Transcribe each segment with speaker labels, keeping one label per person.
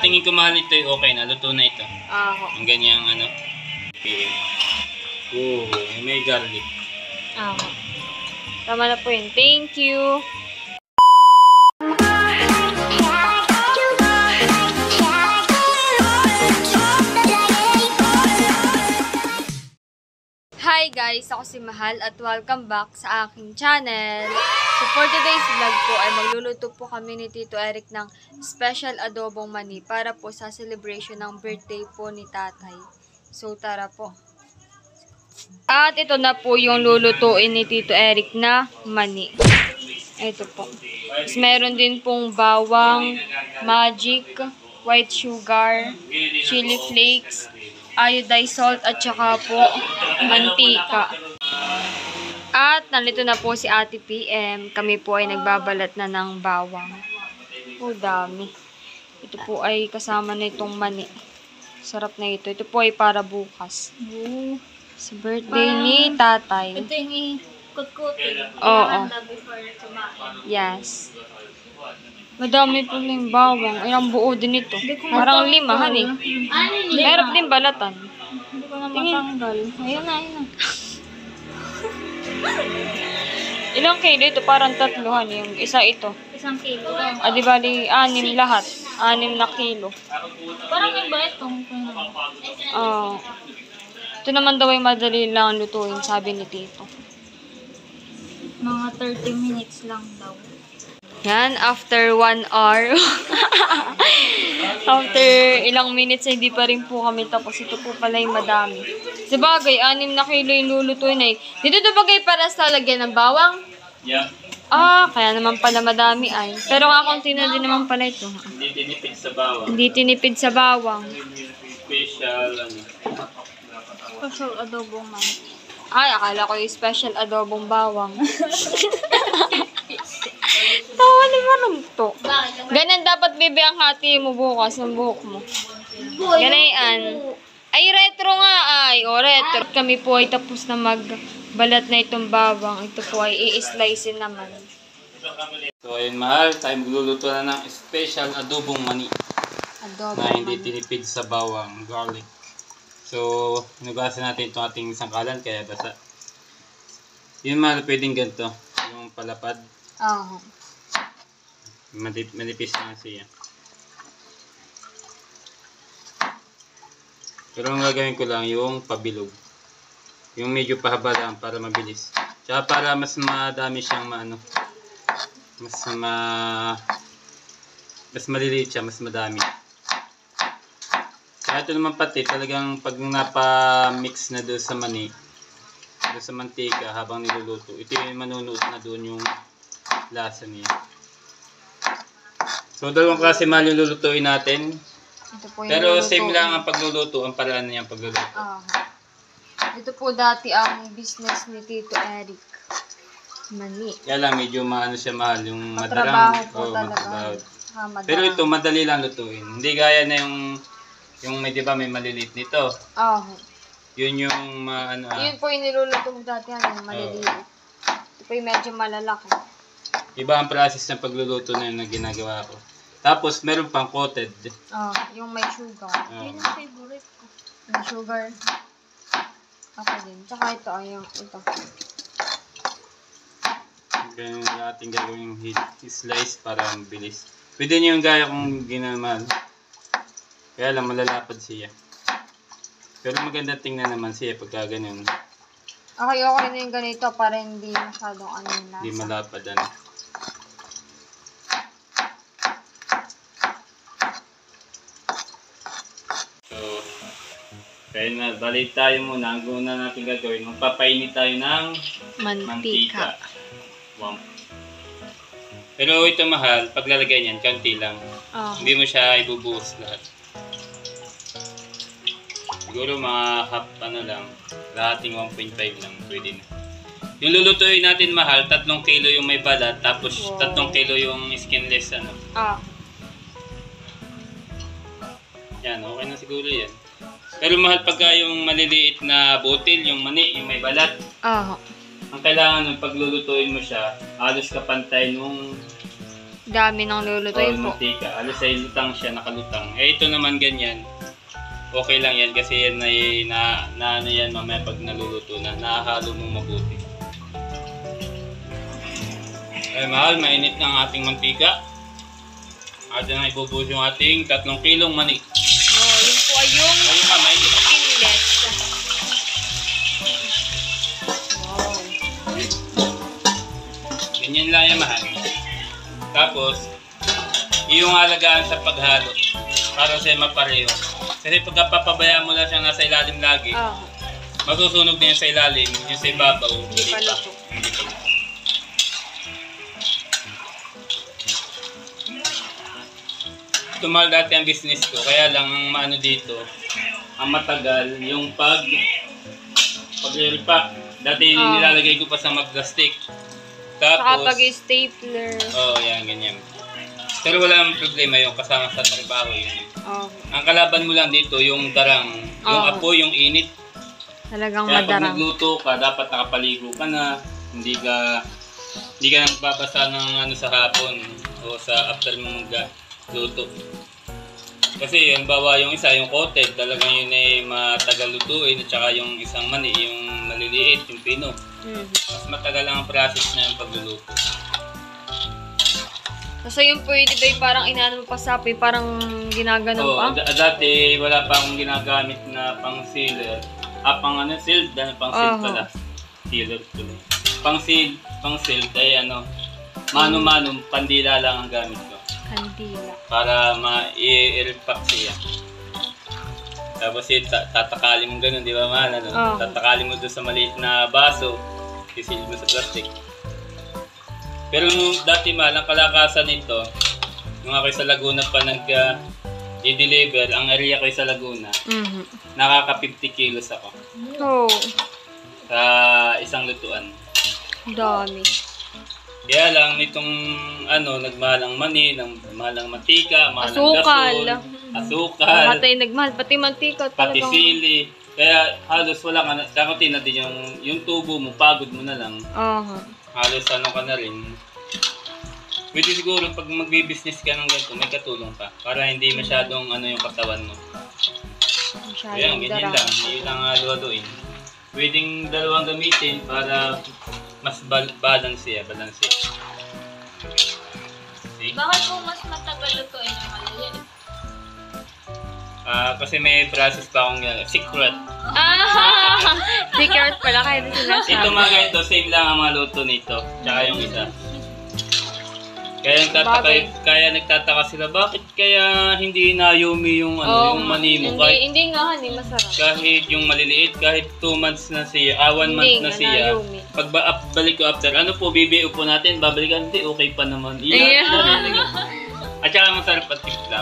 Speaker 1: tingin ko mahal ito, okay na. Luto na ito. Ang ganyang ano. PM. Oh, may garlic.
Speaker 2: Tama na po yun. Thank you. Hi guys! Ako si Mahal at welcome back sa aking channel. So for today's vlog po ay magluluto po kami ni Tito Eric ng special adobong mani para po sa celebration ng birthday po ni tatay. So tara po. At ito na po yung lulutuin ni Tito Eric na mani. Ito po. Tapos meron din pong bawang, magic, white sugar, chili flakes, iodized salt at saka po mantika. At nandito na po si Ate PM. Kami po ay nagbabalat na ng bawang. Oh, dami. Ito po ay kasama na itong mani. Sarap na ito. Ito po ay para bukas. Sa birthday ni tatay.
Speaker 3: Ito yung ikot-kutin.
Speaker 2: Oo. Yes. Madami po na yung bawang. Ay, ang buo din ito. Parang limahan eh. Meron din balatan.
Speaker 3: Hindi ko na matanggal. Ayun na.
Speaker 2: Ilang kilo ito? Parang tatluhan. Yung isa ito.
Speaker 3: 1 kilo.
Speaker 2: Di bali, 6 lahat. 6 na kilo.
Speaker 3: Parang iba itong.
Speaker 2: Ito naman daw ay madali lang lutuin, sabi ni Tito.
Speaker 3: Mga 30 minutes lang daw.
Speaker 2: Yan, after 1 hour. After ilang minutes, hindi pa rin po kami tapos. Ito po pala yung madami. Sabagay, 6 na kilo yung lulutuin eh. Dito ito bagay para sa lagyan ng bawang?
Speaker 1: Yeah.
Speaker 2: Kaya naman pala madami ay. Pero kakunti na din naman pala ito.
Speaker 1: Hindi tinipid sa bawang.
Speaker 2: Hindi tinipid sa bawang.
Speaker 1: Special, ano.
Speaker 3: Special adobong mani.
Speaker 2: Ay, akala ko yung special adobong bawang. Tawa naman ito. Ganun dapat bebe ang hati mo bukas ng buhok mo. Ganayan. Ay, retro nga ay. O, retro. Kami po ay tapos na magbalat na itong bawang. Ito po ay i-slice naman.
Speaker 1: So, ayun mahal. Tayo magluluto na ng special adobong mani.
Speaker 2: Adobong
Speaker 1: Na hindi
Speaker 2: mani.
Speaker 1: tinipid sa bawang, garlic. So, hinugasan natin itong ating sangkalan kaya basa. Yun mahal, pwedeng ganito. Yung palapad. Manipis na siya. Pero ang gagawin ko lang yung pabilog. Yung medyo pahaba lang para mabilis. Tsaka para mas madami siyang mas maliliit siya, mas madami. Kaya ito naman pati talagang pag napa-mix na doon sa mani, doon sa mantika habang niluluto, ito yung manunuot na doon yung lasa niya. So, dalawang klase mahal yung lulutuin natin.
Speaker 2: Ito po yung
Speaker 1: Pero
Speaker 2: lulutuin.
Speaker 1: same lang ang pagluluto, ang paraan niya ang pagluluto.
Speaker 2: Ito po dati ang business ni Tito Eric. Mani.
Speaker 1: Kaya lang medyo maano siya mahal yung
Speaker 2: Matrabaho
Speaker 1: madarang.
Speaker 2: po talaga.
Speaker 1: Matrabaho. Pero ito madali lang lutuin. Hindi gaya na yung may 'di ba may maliliit nito. Yun yung
Speaker 2: Yun po yung niluluto ko dati yung maliliit. Ito po yung medyo malalaki.
Speaker 1: Iba ang process ng pagluluto na yun na ginagawa ko. Tapos meron pang coated.
Speaker 2: Yung may sugar.
Speaker 3: Yun ang favorite ko.
Speaker 2: Yung sugar. Ako din. Tsaka ito, ito.
Speaker 1: Ganyan yung ating gagawing slice para mabilis. Pwede nyo yung gaya kung ginaman. Kaya lang malalapad siya. Pero maganda tingnan naman siya pagka ganyan.
Speaker 2: Okay na yung ganito para hindi masyadong yung lasa.
Speaker 1: Hindi malapad So, kaya na, balik tayo muna. Ang una natin gagawin, magpapainit tayo ng mantika. Wow. Pero ito mahal, paglalagay niyan, kaunti lang. Hindi mo siya ibubuhos lahat. Siguro mga half lang, lahating 1.5 lang, pwede na. Yung lulutuin natin mahal, 3 kilo yung may balat, tapos 3 kilo yung skinless Yan, okay na siguro yan. Pero mahal pagka yung maliliit na butil, yung mani, yung may balat. Ang kailangan nung paglulutuin mo siya, halos kapantay nung
Speaker 2: Dami ng lulutuin po.
Speaker 1: mantika. Alas ay lutang siya, nakalutang. Eh, ito naman ganyan. Okay lang yan kasi yan ay ano yan mamaya pag naluluto na. Nakahalo mong mabuti. Eh, mahal, mainit na ang ating mantika. At na ibubuhos yung ating 3 kilong mani.
Speaker 2: Oh, yun po ay yung
Speaker 1: Ayun ka, mainit.
Speaker 2: skinless. Wow.
Speaker 1: Ganyan lang yan, mahal. Tapos, yung alagaan sa paghalo para sa mapareho. Kasi pag papabayaan mo lang siya nasa ilalim lagi,
Speaker 2: Oh,
Speaker 1: masusunog din sa ilalim, yung sa ibabaw,
Speaker 2: hindi pa luto.
Speaker 1: Hindi pa luto. Tumal dati ang business ko, kaya lang ang maano dito, ang matagal, yung pag-repack. Dati nilalagay ko pa sa mag-plastic.
Speaker 2: Saka
Speaker 1: Tapos,
Speaker 2: pag-stapler.
Speaker 1: yan, ganyan. Pero wala ang problema yung kasama sa trabaho yun.
Speaker 2: Oh,
Speaker 1: Ang kalaban mo lang dito, yung darang, yung apoy, yung init.
Speaker 2: talagang
Speaker 1: Kaya pag
Speaker 2: madarang.
Speaker 1: nagluto ka, dapat nakapaligo ka na. Hindi ka nagbabasa ng ano sa hapon o sa after mo magluto. Kasi halimbawa yung isa, yung coated, talagang yun ay matagal lutuin at saka yung isang mani, yung maliliit, yung pino. Mas matagal lang ang process na yung pagluluto.
Speaker 2: Kasi yung pwede ba yung parang inaano mo pa sa apoy, parang ginaganon pa?
Speaker 1: Dati wala pa akong ginagamit na pang sealer. Pang ano, sealed, pang sealed pala. Sealer tuloy. Pang sealed ay ano, mano-mano, pandila lang ang gamit ko.
Speaker 2: Kandila.
Speaker 1: Para ma-i-repack siya. Tapos tatakali mo ganun, di ba man? Ano? Tatakali mo doon sa maliit na baso, isilid mo sa plastic. Pero dati ang kalakasan nito, nung ako'y sa Laguna pa nag-deliver, ang area ko'y sa Laguna, nakaka 50 kilos ako
Speaker 2: Oh,
Speaker 1: sa isang lutuan.
Speaker 2: dami.
Speaker 1: Kaya lang nitong nagmahalang mani, nagmahalang mantika, mahalang
Speaker 2: Asukal.
Speaker 1: gasol, asukal,
Speaker 2: Patay nagmahal, pati mantika.
Speaker 1: pati
Speaker 2: talagang-
Speaker 1: sili. Kaya halos wala ka na, dapat na din yung tubo mo, pagod mo na lang. Halos ka na rin. Pwede siguro pag magbi-business ka ng ganito, may katulong ka. Para hindi masyadong yung katawan mo. Ayan,
Speaker 2: Masyadong
Speaker 1: ganyan
Speaker 2: darang.
Speaker 1: lang. Yun ang haluhaluin. Pwedeng dalawang gamitin para mas balance siya. See?
Speaker 3: Bakit po mas matagal lutuin yung maliliit?
Speaker 1: Kasi may process pa akong secret.
Speaker 2: Secret pala kayo na sinasabi.
Speaker 1: Ito mga ganito, same lang ang mga luto nito. Tsaka yung isa. Kaya nagtataka sila, bakit kaya hindi na-yumi yung mani mo?
Speaker 2: Hindi nga, hindi masarap.
Speaker 1: Kahit yung maliliit, kahit 2 months na siya, 1 month na siya. Pag balik ko after, BBO po natin, babalikan, hindi, okay pa naman. At saka masarap at timpla.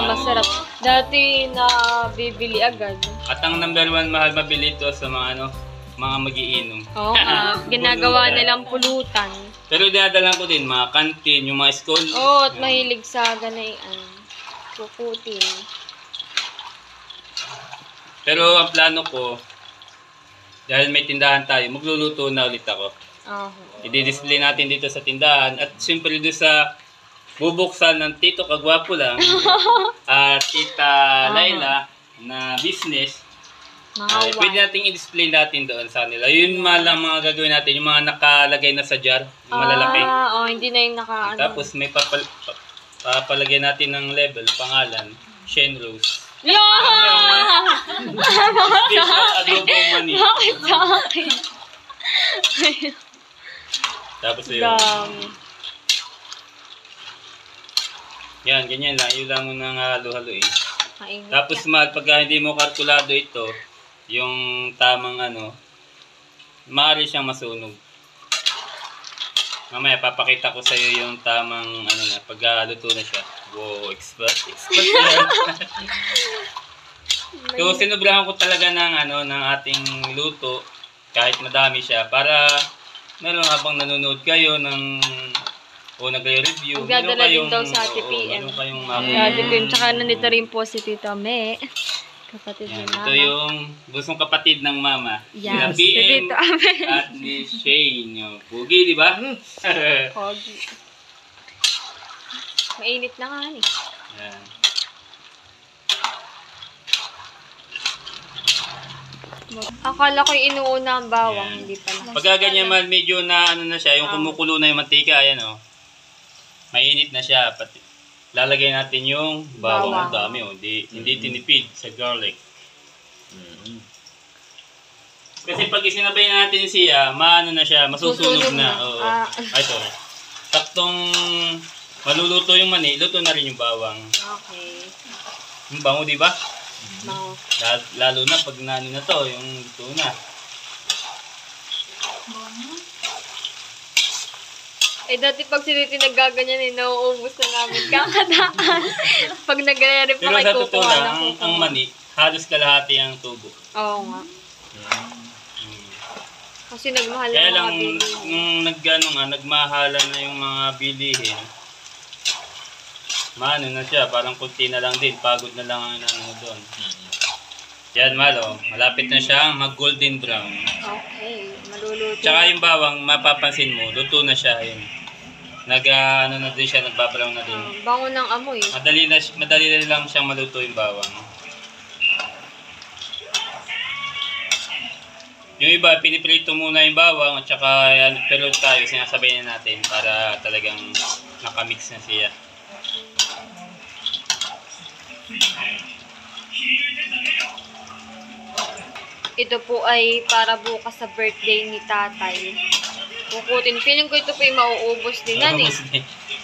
Speaker 2: Masarap. Dati na bibili agad.
Speaker 1: At ang number 1 mahal mabili ito sa mga magiinom.
Speaker 2: Oo ginagawa nilang pulutan.
Speaker 1: Pero dinadalan ko din, mga kantin, yung mga school.
Speaker 2: At mahilig sa ganayan. Kukutin.
Speaker 1: Pero ang plano ko, dahil may tindahan tayo, magluluto na ulit ako. I-display natin dito sa tindahan. At siyempre doon sa bubuksan ng Tito Kagwapo lang at Tita Laila na business, pwede natin i-display natin doon sa nila. Yun lang mga gagawin natin, yung mga nakalagay na sa jar, yung malalaki.
Speaker 2: Hindi na yung
Speaker 1: Tapos may papalagay natin ng label, pangalan, Shane Rose. Special adobo mani.
Speaker 2: Bakit sa akin?
Speaker 1: Tapos yun. Yan, ganyan lang. Yun lang muna nga halo-haloin. Tapos pagka hindi mo kalkulado ito, yung tamang maaari siyang masunog. Mamaya papakita ko sa iyo yung tamang pagkaluto na siya. Wow, expert yan. So sinubrahan ko talaga ng ating luto kahit madami siya para meron habang nanonood kayo nagre-review.
Speaker 2: Magdadala din daw sa TPM.
Speaker 1: Meron kayong
Speaker 2: TPM. Tsaka nandito rin po si Tito Me. Kapatid ni Mama.
Speaker 1: Ito yung busong kapatid ng Mama.
Speaker 2: Yes,
Speaker 1: si PM
Speaker 2: Tito Ame.
Speaker 1: at ni Shane. Pugi, di ba?
Speaker 2: Pogi. Mainit na nga eh.
Speaker 1: Yan.
Speaker 2: Akala ko inuuna ang bawang,
Speaker 1: Yan.
Speaker 2: hindi pala.
Speaker 1: Pagka ganyan man, medyo na ano na siya, yung kumukulo na yung mantika, ayan o. Mainit na siya. Lalagay natin yung bawang. Ang dami o. Hindi tinipid sa garlic. Kasi pag isinabay natin siya, maano na siya, masusunog na. Oo. Ay, sorry. Saktong maluluto yung mani, luto na rin yung bawang.
Speaker 2: Okay.
Speaker 1: Yung bango, di ba?
Speaker 2: Bango.
Speaker 1: Lalo na pag nano na to, yung luto na.
Speaker 2: Eh, dati pag si Titi nagaganyan, nauubos na namin kakadaan. Pag nagre-rep
Speaker 1: Pero
Speaker 2: pa kay
Speaker 1: sa totoo
Speaker 2: kukuha
Speaker 1: lang,
Speaker 2: na
Speaker 1: ang
Speaker 2: kukuha.
Speaker 1: mani, halos kalahati ang tubo.
Speaker 2: Oo nga. Kasi nagmahal
Speaker 1: Kaya
Speaker 2: ng mga
Speaker 1: lang,
Speaker 2: bilihin.
Speaker 1: nung nagmahalan na yung mga bilihin, maano na siya, parang kunti na lang din, pagod na lang ang ano doon. Yan, malo, malapit na siyang mag-golden brown.
Speaker 2: Okay, maluluto.
Speaker 1: Tsaka yung bawang, mapapansin mo, luto na siya, yun. Ano na din siya, nagbabrown na din.
Speaker 2: Bango ng amoy.
Speaker 1: Madali na lang siyang maluto yung bawang. Yung iba, piniprito muna yung bawang at saka pero tayo, sinasabay na natin para talagang nakamix na siya.
Speaker 2: Ito po ay para bukas sa birthday ni tatay. Kukutin. Feeling ko ito po yung mauubos din yan eh.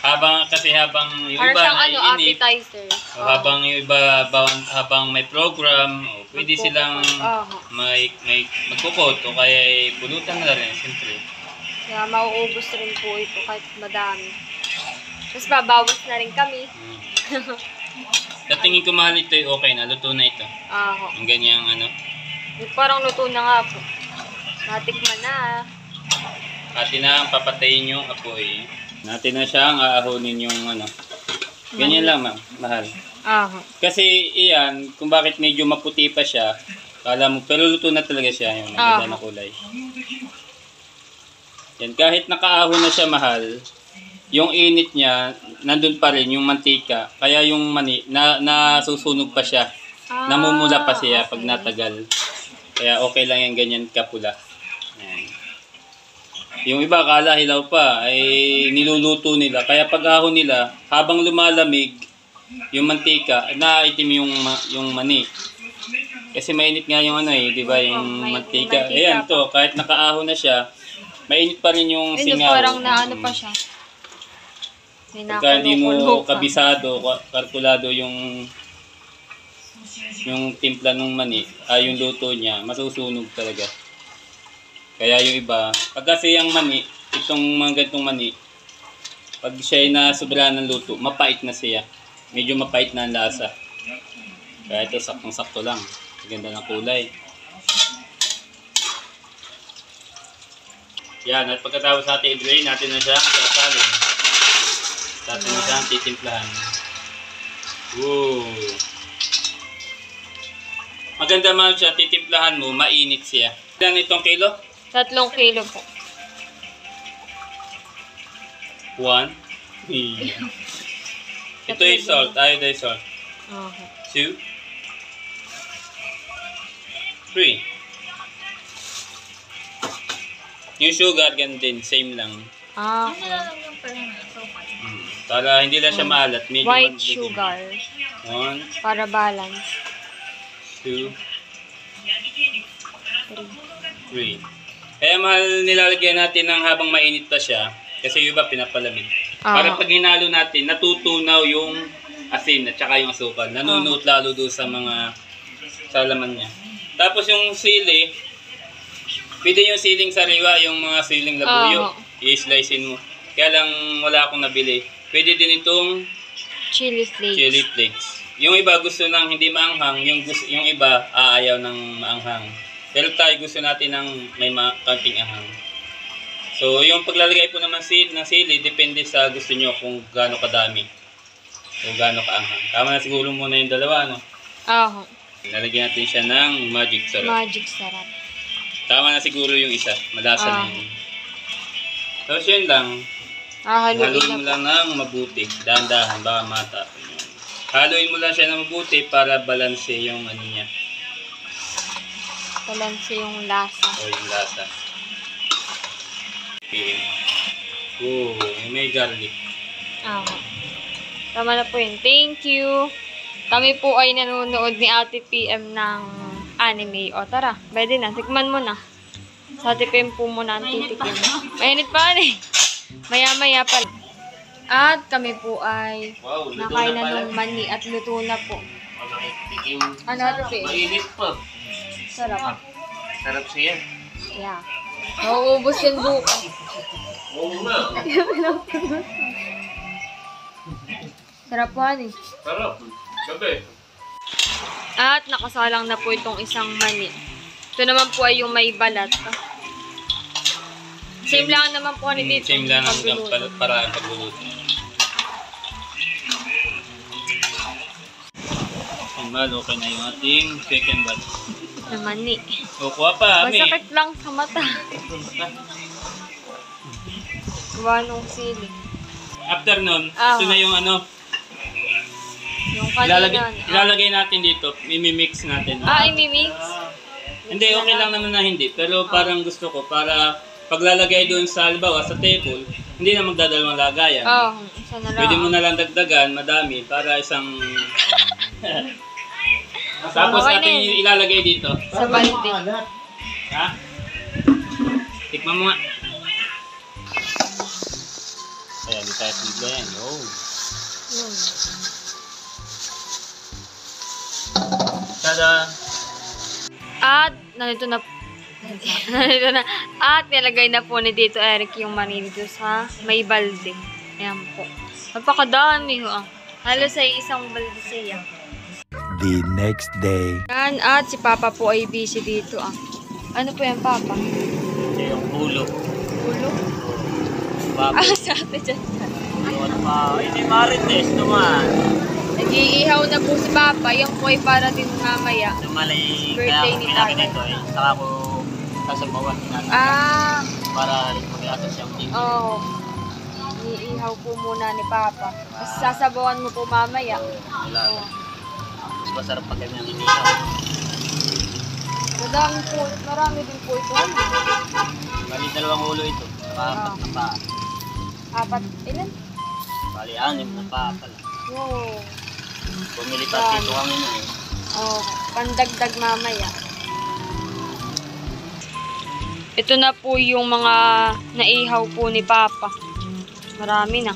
Speaker 1: Habang yung
Speaker 2: Para
Speaker 1: iba
Speaker 2: siyang
Speaker 1: naiinip,
Speaker 2: appetizer.
Speaker 1: habang yung iba, habang may program, pwede silang magkukot o kaya pulutan na rin, siyempre.
Speaker 2: Kaya mauubos rin po ito kahit madami. Tapos babawas na rin kami.
Speaker 1: Sa tingin ko mahal ito, okay na, luto na ito. Ang ganyang ano.
Speaker 2: Parang luto na nga po. Natikman na.
Speaker 1: Atin na ang papatayin yung apoy. Natin na siyang aahonin yung ano. Ganyan lang, ma'am. Mahal. Kasi iyan, kung bakit medyo maputi pa siya, kala mo, pero luto na talaga siya yung naganda na kulay. Yan, kahit nakaahon na siya, mahal, yung init niya, nandun pa rin yung mantika. Kaya yung mani, nasusunog pa siya. Namumula pa siya pag natagal. Kaya okay lang yung ganyan kapula. Yan. Yung iba akala hilaw pa ay niluluto nila. Kaya pag ahon nila, habang lumalamig yung mantika, naitim yung mani. Kasi mainit nga yung ano eh, di ba, yung mantika. Ayan to, kahit nakaahon na siya, mainit pa rin yung singaw.
Speaker 2: Parang naano pa siya.
Speaker 1: Pagka hindi mo kabisado, kalkulado yung timpla ng mani, yung luto niya, masusunog talaga. Kaya yung iba, pag kasi yung mani, itong mga ganitong mani, pag siya ay nasobrahan ng luto, mapait na siya. Medyo mapait na ang lasa. Kaya ito, saktong-sakto lang. Ganda ng kulay. Yan, at pagkatapos natin i-drain, natin na siya sasalin. Natin na siya titimplahan. Woo! Maganda man siya, titimplahan mo, mainit siya. Ilan itong kilo?
Speaker 2: 3 kilo po.
Speaker 1: 1. Ito yung salt, iodine salt.
Speaker 2: Okay.
Speaker 1: 2. 3. Yung sugar, ganun din, same lang. Para hindi lang siya maalat. Medyo
Speaker 2: White sugar.
Speaker 1: 1,
Speaker 2: Para balance.
Speaker 1: 2, 3. Kaya mahal nilalagyan natin ng habang mainit pa siya. Kasi yung iba pinapalamig. Para pag hinalo natin, natutunaw yung asin at saka yung asukal. Nanunuot lalo doon sa mga salaman niya. Tapos yung sili, pwede yung siling sariwa, yung mga siling labuyo. I-slicein mo. Kaya lang wala akong nabili. Pwede din itong
Speaker 2: chili flakes.
Speaker 1: Chili flakes. Yung iba gusto ng hindi maanghang, yung iba aayaw ng maanghang. Pero tayo gusto natin ng may kaunting ahang. So, yung paglalagay po naman ng sili, depende sa gusto nyo kung gaano kadami. O gaano kaanghang. Tama na siguro muna yung dalawa, no? Lalagyan natin siya ng magic sarap.
Speaker 2: Magic sarap.
Speaker 1: Tama na siguro yung isa. Malasa na yun. Tapos yun lang. Haluin mo lang ng mabuti. Dahan-dahan, baka matapon yun. Haluin mo lang siya ng mabuti para balanse yung ano niya.
Speaker 2: Balanse yung lasa.
Speaker 1: O yung lasa. PM. Oh, may garlic.
Speaker 2: Tama na po yun. Thank you. Kami po ay nanonood ni Ate PM ng anime. O tara, pwede na. Tikman mo na. Sa Ate PM po muna ang titikim. Mainit pa rin. Maya-maya pa. At kami po ay nakain na ng mani at luto na po. Ano Ate PM?
Speaker 1: Mainit pa.
Speaker 2: Sarap.
Speaker 1: Sarap siya.
Speaker 2: Yeah. Mauubos yung bukas.
Speaker 1: Oo nga.
Speaker 2: Sarap po ani.
Speaker 1: Sarap. Sabi.
Speaker 2: At nakasalang na po itong isang mani. Ito naman po ay yung may balat. Same lang naman po ni dito.
Speaker 1: Same lang ang paraan pagluluto. Malo, okay na yung ating second batch.
Speaker 2: Na mani.
Speaker 1: O, kuha pa, Ami.
Speaker 2: Masakit lang sa mata. Wanong sili.
Speaker 1: After nun, ito na yung ano,
Speaker 2: Yung kanina.
Speaker 1: ilalagay natin dito, imimix natin.
Speaker 2: Imimix?
Speaker 1: Hindi, okay lang naman na hindi. Pero parang gusto ko, para paglalagay doon sa, halimbawa, sa table, hindi na magdadalawang lagayan.
Speaker 2: Isa na lang.
Speaker 1: Pwede mo na lang dagdagan, madami, para isang... Tapos
Speaker 2: Okay
Speaker 1: natin ilalagay dito.
Speaker 2: Sa balde.
Speaker 1: Ha? Tikman mo nga. Ayan, di tayo simple yan. Oh. Tada!
Speaker 2: At, nandito na. At, nilagay na po ni Tito Eric yung mani dito sa may balde. Ayan po. Napakadami ho. Halos ay isang balde siya.
Speaker 4: The next day.
Speaker 2: Yan, at si Papa po ay busy dito. Ano po yan, Papa?
Speaker 1: Ito yung ulo.
Speaker 2: Ulo?
Speaker 1: Baboy.
Speaker 2: Sa ate dyan.
Speaker 1: Hindi marites naman.
Speaker 2: Nag-iihaw na po si Papa. Yan po ay para din mamaya.
Speaker 1: Tumalay,
Speaker 2: Birthday
Speaker 1: kaya
Speaker 2: ni
Speaker 1: pinakita
Speaker 2: Tatay.
Speaker 1: ito eh. Saka ko sasabawan natin. Para mag-atas siyang tingin.
Speaker 2: Oo. Iihaw po muna ni Papa. Tapos sasabawan mo po mamaya.
Speaker 1: Wala. Mas masarap pag ganyan inihaw.
Speaker 2: Marami din po ito.
Speaker 1: Bali, dalawang ulo ito. Saka apat na paa.
Speaker 2: Apat, ilan?
Speaker 1: Bali, 6 na paa pala.
Speaker 2: Wow.
Speaker 1: Bumili pa dito kami na eh.
Speaker 2: Pandagdag mamaya. Ito na po yung mga naihaw po ni Papa. Marami na.